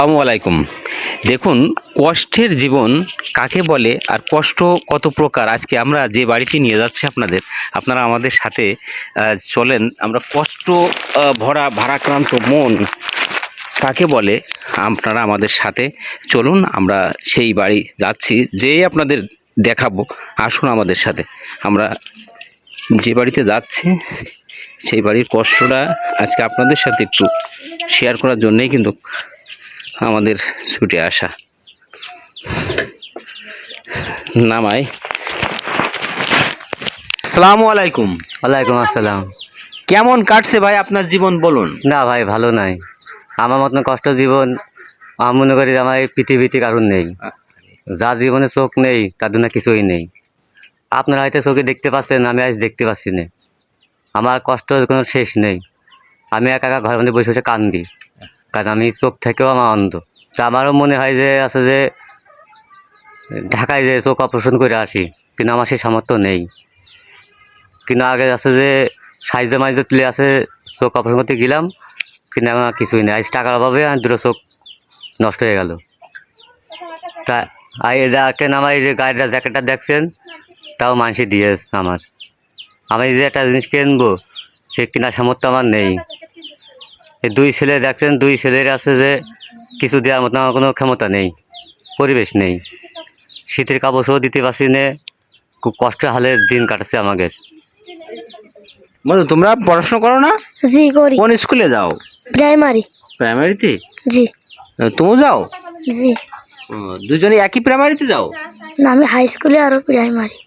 আসসালামু আলাইকুম। দেখুন, কষ্টের জীবন কাকে বলে আর কষ্ট কত প্রকার, আজকে আমরা যে বাড়িতে নিয়ে যাচ্ছি আপনাদের, আপনারা আমাদের সাথে চলেন। আমরা কষ্ট ভরা ভারাক্রান্ত মন কাকে বলে আপনারা আমাদের সাথে চলুন। আমরা সেই বাড়ি যাচ্ছি, যেই আপনাদের দেখাবো। আসুন আমাদের সাথে। আমরা যে বাড়িতে যাচ্ছি সেই বাড়ির কষ্টটা আজকে আপনাদের সাথে একটু শেয়ার করার জন্যই কিন্তু আমাদের ছুটে আসা। নামাই। আসসালামু আলাইকুম। ওয়ালাইকুম আসসালাম। কেমন কাটছে ভাই আপনার জীবন, বলুন? না ভাই, ভালো নাই। আমার মতন কষ্ট জীবন আমি মনে করি আমার এই পৃথিবীতে কারণ নেই। যার জীবনে চোখ নেই তার জন্য কিছুই নেই। আপনারা হয়তো চোখে দেখতে পাচ্ছেন, আমি আজ দেখতে পাচ্ছি না। আমার কষ্টের কোনো শেষ নেই। আমি একা একা ঘরের মধ্যে বসে বসে কান্দি, কারণ আমি চোখ থেকেও আমার অন্ধ। তা আমারও মনে হয় যে আছে যে ঢাকায় যে চোখ অপারেশন করে আসি, কিন্তু আমার সেই সামর্থ্য নেই। কিন্তু আগে আছে যে সাইজে মাইজে তুলে আছে, চোখ অপারেশন করতে গেলাম, কিন্তু এখন আর কিছুই নেই। আজ টাকার অভাবে আর দুটো চোখ নষ্ট হয়ে গেল। তা দেখেন আমার এই যে গাড়িটা জ্যাকেটটা দেখছেন, তাও মানুষই দিয়েছে আমার। আমি যে একটা জিনিস কিনবো সে কেনার সামর্থ্য আমার নেই। এই দুই ছেলে দেখছেন, দুই ছেলের আছে যে কিছু দেওয়ার মতো আমার কোনো ক্ষমতা নেই, পরিবেশ নেই। শীতের কাপড়ও দিতে পারছি না, খুব কষ্ট হালে দিন কাটাচ্ছে আমাদের। বলো, তোমরা পড়াশোনা করো না? জি করি। কোন স্কুলে যাও? প্রাইমারি। প্রাইমারিতে? জি। তুমি যাও? জি। দুজনে একই প্রাইমারিতে যাও? না, আমি হাই স্কুলে আরো প্রাইমারি।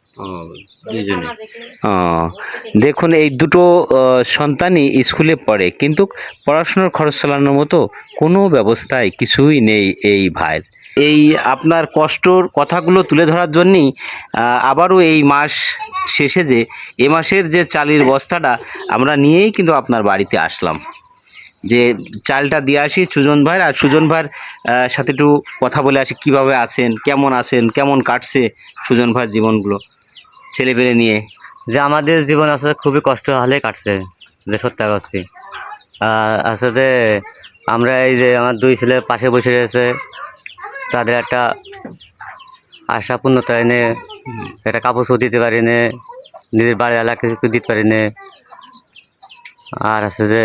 দুজনে। দেখুন, এই দুটো সন্তানই স্কুলে পড়ে, কিন্তু পড়াশোনার খরচ চালানোর মতো কোনো ব্যবস্থায় কিছুই নেই এই ভাইয়ের। এই আপনার কষ্টর কথাগুলো তুলে ধরার জন্যই আবারও এই মাস শেষে যে এ মাসের যে চালের বস্তাটা আমরা নিয়েই কিন্তু আপনার বাড়িতে আসলাম, যে চালটা দিয়ে আসি সুজন ভাইয়ের। আর সুজন ভাইয়ের সাথে একটু কথা বলে আসি, কীভাবে আছেন, কেমন কাটছে সুজন ভাইয়ের জীবনগুলো ছেলেপেলে নিয়ে। যে আমাদের জীবন আসলে খুবই কষ্ট হালে কাটছে, যে সত্য করছি। আসলে আমরা এই যে আমার দুই ছেলে পাশে বসে রয়েছে, তাদের একটা আশা পূর্ণতা এনে একটা কাপড় চোপড় দিতে পারি না, নিজের বাড়ির এলাকা কিছু দিতে পারি না। আর আছে যে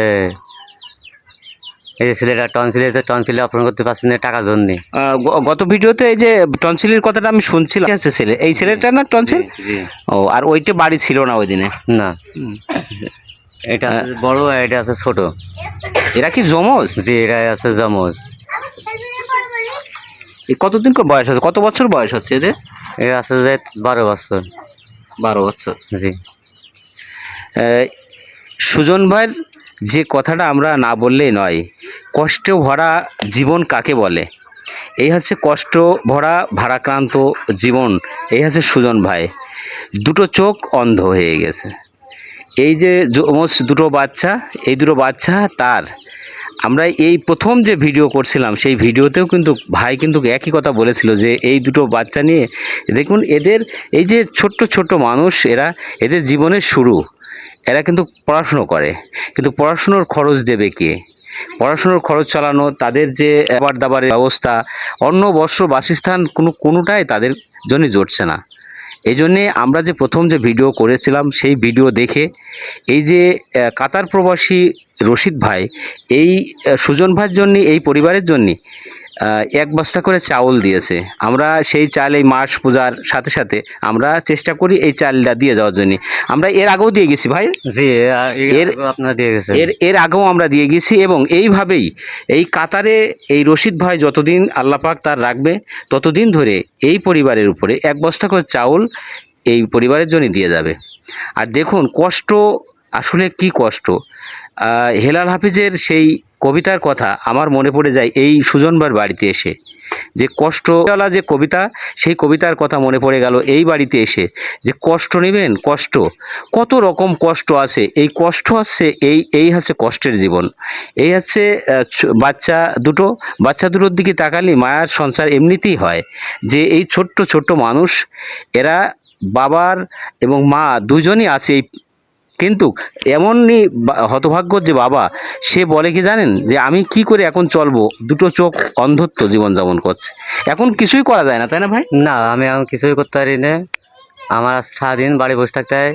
এই যে ছেলেটা টনসিল হয়েছে, টনসিলে অপারেশন করতে পারছি না টাকার জন্যে। গত ভিডিওতে এই যে টনসিলের কথাটা আমি শুনছিলাম, ঠিক আছে? এই ছেলেটা না টনসিল? জি। ও, আর ওইটা বাড়ি ছিল না ওই দিনে? না, এটা বড় আর এটা আছে ছোট। এরা কি যমজ? জি, এটা আছে যমজ। কতদিন করে বয়স আছে, কত বছর বয়স হচ্ছে এদের? এটা আছে যে 12 বছর। 12 বছর। জি। সুজন ভাইয়ের যে কথাটা আমরা না বললেই নয়, কষ্টে ভরা জীবন কাকে বলে, এই হচ্ছে কষ্ট ভরা ভারাক্রান্ত জীবন। এই হচ্ছে সুজন ভাই। দুটো চোখ অন্ধ হয়ে গেছে। এই যে দুটো বাচ্চা, এই দুটো বাচ্চা তার। আমরা এই প্রথম যে ভিডিও করছিলাম সেই ভিডিওতেও কিন্তু ভাই কিন্তু একই কথা বলেছিল, যে এই দুটো বাচ্চা নিয়ে দেখুন, এদের এই যে ছোট্ট ছোট্ট মানুষ, এদের জীবনের শুরু। এরা কিন্তু পড়াশুনো করে, কিন্তু পড়াশুনোর খরচ দেবে কে? পড়াশুনোর খরচ চালানো, তাদের যে খাবার দাবারের ব্যবস্থা, অন্ন বস্ত্র বাসস্থান কোনোটাই তাদের জন্য জুটছে না। এই জন্যে আমরা যে প্রথম যে ভিডিও করেছিলাম সেই ভিডিও দেখে এই যে কাতার প্রবাসী রশিদ ভাই এই সুজন ভাইয়ের জন্য, এই পরিবারের জন্য 1 বস্তা করে চাউল দিয়েছে। আমরা সেই চাল এই মাস পূজার সাথে সাথে আমরা চেষ্টা করি এই চালটা দিয়ে যাওয়ার জন্য। আমরা এর আগেও দিয়ে গেছি ভাই। জি, আপনার দিয়ে গেছে। এর আগেও আমরা দিয়ে গেছি, এবং এইভাবেই এই কাতারে এই রশিদ ভাই যতদিন আল্লাহ পাক তার রাখবে ততদিন ধরে এই পরিবারের উপরে 1 বস্তা করে চাউল এই পরিবারের জন্য দিয়ে যাবে। আর দেখুন কষ্ট, আসলে কি কষ্ট। হেলাল হাফিজের সেই কবিতার কথা আমার মনে পড়ে যায় এই সুজনবার বাড়িতে এসে, যে কষ্টওয়ালা যে কবিতা, সেই কবিতার কথা মনে পড়ে গেল এই বাড়িতে এসে। যে কষ্ট নেবেন, কষ্ট, কত রকম কষ্ট আছে। এই কষ্ট হচ্ছে এই হচ্ছে কষ্টের জীবন। এই হচ্ছে বাচ্চা দুটোর দিকে তাকালে মায়ার সঞ্চার এমনিতেই হয়, যে এই ছোট্ট ছোট্ট মানুষ, এরা বাবার এবং মা দুজনই আছে এই কিন্তু এমনই হতভাগ্য যে বাবা, সে বলে কি জানেন, যে আমি কি করে এখন চলবো, দুটো চোখ অন্ধত্ব জীবনযাপন করছে, এখন কিছুই করা যায় না, তাই না ভাই? না, আমি এখন কিছুই করতে পারি না। আমার সারাদিন বাড়ি বসে থাকতে হয়।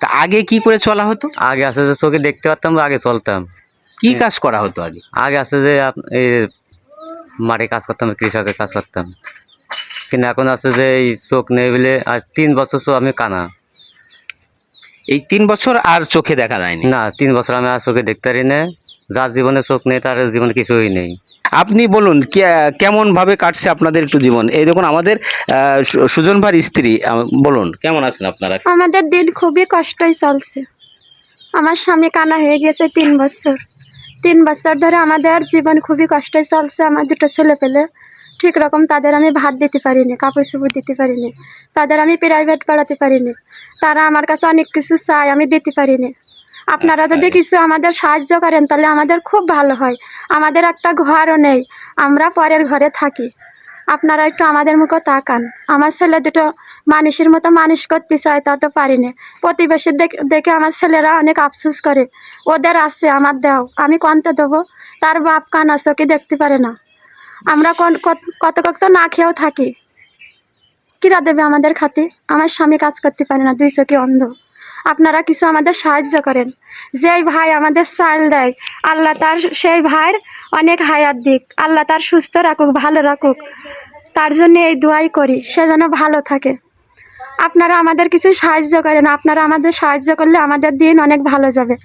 তা আগে কি করে চলা হতো? আগে আছে যে চোখে দেখতে পারতাম বা আগে চলতাম। কি কাজ করা হতো আগে? আগে আছে যে এই মাঠে কাজ করতাম, কৃষকের কাজ করতাম। কিন্তু এখন আছে যে এই চোখ নেই বলে আর 3 বছর তো আমি কানা। এই 3 বছর আর চোখে দেখা যায়নি? না, 3 বছর আমি আর চোখে দেখতে পারি না। যার জীবনে চোখ নেই তার জীবনে কিছুই নেই। আপনি বলুন কেমন ভাবে কাটছে আপনাদের একটু জীবন? এই দেখুন আমাদের সুজন ভাইয়ের স্ত্রী, বলুন কেমন আছেন আপনারা? আমাদের দিন খুবই কষ্টই চলছে। আমার স্বামী কানা হয়ে গেছে 3 বছর। 3 বছর ধরে আমাদের জীবন খুবই কষ্টই চলছে। আমার দুটো ছেলে পেলে ঠিক রকম তাদের আমি ভাত দিতে পারিনি, কাপড় চোপড় দিতে পারিনি, তাদের আমি প্রাইভেট পড়াতে পারিনি। তারা আমার কাছে অনেক কিছু চায়, আমি দিতে পারিনি। আপনারা যদি কিছু আমাদের সাহায্য করেন তাহলে আমাদের খুব ভালো হয়। আমাদের একটা ঘরও নেই, আমরা পরের ঘরে থাকি। আপনারা একটু আমাদের মুখে তাকান। আমার ছেলে দুটো মানুষের মতো মানুষ করতে চায়, তা তো পারি না। প্রতিবেশী দেখে আমার ছেলেরা অনেক আফসোস করে, ওদের আছে আমার দাও, আমি কোনটা দেবো? তার বাপ কানা, চোখে দেখতে পারে না। আমরা কত তো না খেয়েও থাকি। কিরা দেবে আমাদের খাতি? আমার স্বামী কাজ করতে পারে না, 2 চোখে অন্ধ। আপনারা কিছু আমাদের সাহায্য করেন। যেই ভাই আমাদের চাল দেয়, আল্লাহ তার সেই ভাইয়ের অনেক হায়াত দিক, আল্লাহ তার সুস্থ রাখুক, ভালো রাখুক। তার জন্য এই দোয়াই করি, সে যেন ভালো থাকে। আপনারা আমাদের কিছু সাহায্য করেন। আপনারা আমাদের সাহায্য করলে আমাদের দিন অনেক ভালো যাবে।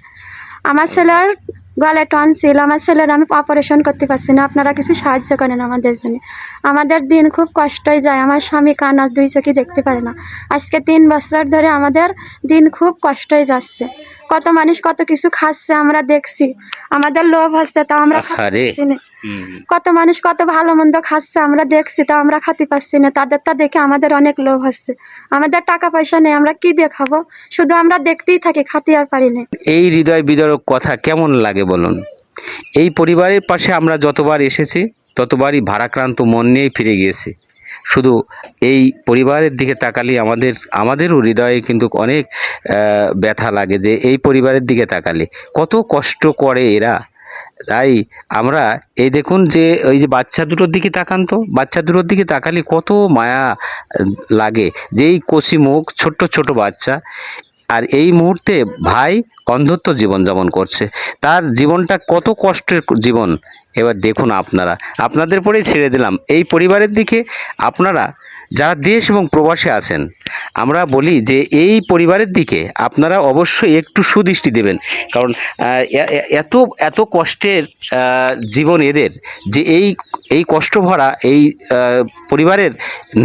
আমার ছেলের গলায় টনসিল, আমার ছেলের আমি অপারেশন করতে পারছি না। আপনারা কিছু সাহায্য করেন আমাদের জন্য। আমাদের দিন খুব কষ্টই যায়। আমার স্বামী কানা, 2 চোখে দেখতে পারে না। আজকে 3 বছর ধরে আমাদের দিন খুব কষ্টই যাচ্ছে। কত মানুষ কত কিছু খাচ্ছে আমরা দেখছি, আমাদের লোভ হচ্ছে, তা আমরা আহারে। খাচ্ছি না। কত মানুষ কত ভালো মন্দ খাচ্ছে আমরা দেখছি, তা আমরা খাতে পারছি না। তাদেরটা দেখে আমাদের অনেক লোভ হচ্ছে। আমাদের টাকা পয়সা নেই, আমরা কি দিয়ে খাবো? শুধু আমরা দেখতেই থাকি, খাতে আর পারি না। এই হৃদয় বিদারক কথা কেমন লাগে বলুন? এই পরিবারের পাশে আমরা যতবার এসেছি ততবারই ভারাক্রান্ত মন নিয়েই ফিরে গিয়েছি। শুধু এই পরিবারের দিকে তাকালে আমাদেরও হৃদয়ে কিন্তু অনেক ব্যথা লাগে, যে এই পরিবারের দিকে তাকালে কত কষ্ট করে এরা। তাই আমরা এই দেখুন, যে ওই যে বাচ্চা দুটোর দিকে তাকান তো, বাচ্চা দুটোর দিকে তাকালে কত মায়া লাগে, যে এই কচি মুখ, ছোট্ট ছোট বাচ্চা। আর এই মুহূর্তে ভাই অন্ধত্ব জীবনযাপন করছে, তার জীবনটা কত কষ্টের জীবন। এবার দেখুন আপনাদের পরেই ছেড়ে দিলাম এই পরিবারের দিকে। আপনারা যারা দেশ এবং প্রবাসে আছেন, আমরা বলি যে এই পরিবারের দিকে আপনারা অবশ্যই একটু সুদৃষ্টি দেবেন। কারণ এত এত কষ্টের জীবন এদের, যে এই কষ্ট ভরা এই পরিবারের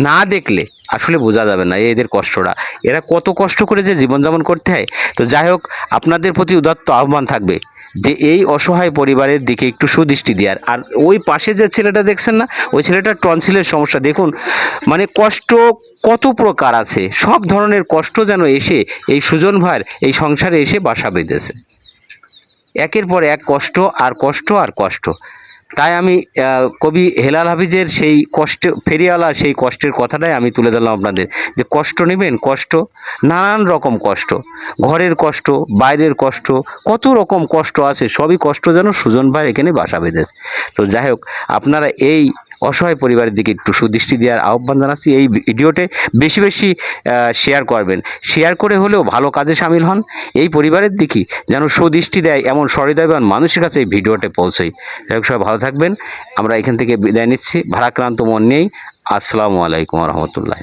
না দেখলে আসলে বোঝা যাবে না এদের কষ্টটা। এরা কত কষ্ট করে যে জীবনযাপন করতে হয়। তো যাই হোক, আপনাদের প্রতি উদাত্ত আহ্বান থাকবে যে এই অসহায় পরিবারের দিকে একটু সুদৃষ্টি দেওয়ার। আর ওই পাশে যে ছেলেটা দেখছেন না, ওই ছেলেটার টনসিলের সমস্যা দেখুন, মানে কষ্ট কত প্রকার আছে, সব ধরনের কষ্ট যেন এসে এই সুজন ভাইয়ের এই সংসারে এসে বাসা বেঁধেছে। একের পর এক কষ্ট আর কষ্ট আর কষ্ট। তাই আমি কবি হেলাল হাফিজের সেই কষ্ট ফেরিওয়ালা সেই কষ্টের কথাটাই আমি তুলে ধরলাম আপনাদের, যে কষ্ট নেবেন, কষ্ট নানান রকম কষ্ট, ঘরের কষ্ট, বাইরের কষ্ট, কত রকম কষ্ট আছে, সবই কষ্ট যেন সুজন ভাই এখানে বাসা বেঁধেছে। তো যাই হোক, আপনারা এই অসহায় পরিবারের দিকে একটু সুদৃষ্টি দেওয়ার আহ্বান জানাচ্ছি। এই ভিডিওতে বেশি বেশি শেয়ার করবেন, শেয়ার করে হলেও ভালো কাজে সামিল হন। এই পরিবারের দিকে যেন সুদৃষ্টি দেয় এমন সহৃদয়বান মানুষের কাছে এই ভিডিওটা পৌঁছয়। যাই হোক, সবাই ভালো থাকবেন। আমরা এখান থেকে বিদায় নিচ্ছি ভারাক্রান্ত মন নিয়েই। আসসালামু আলাইকুম রহমতুল্লাহ।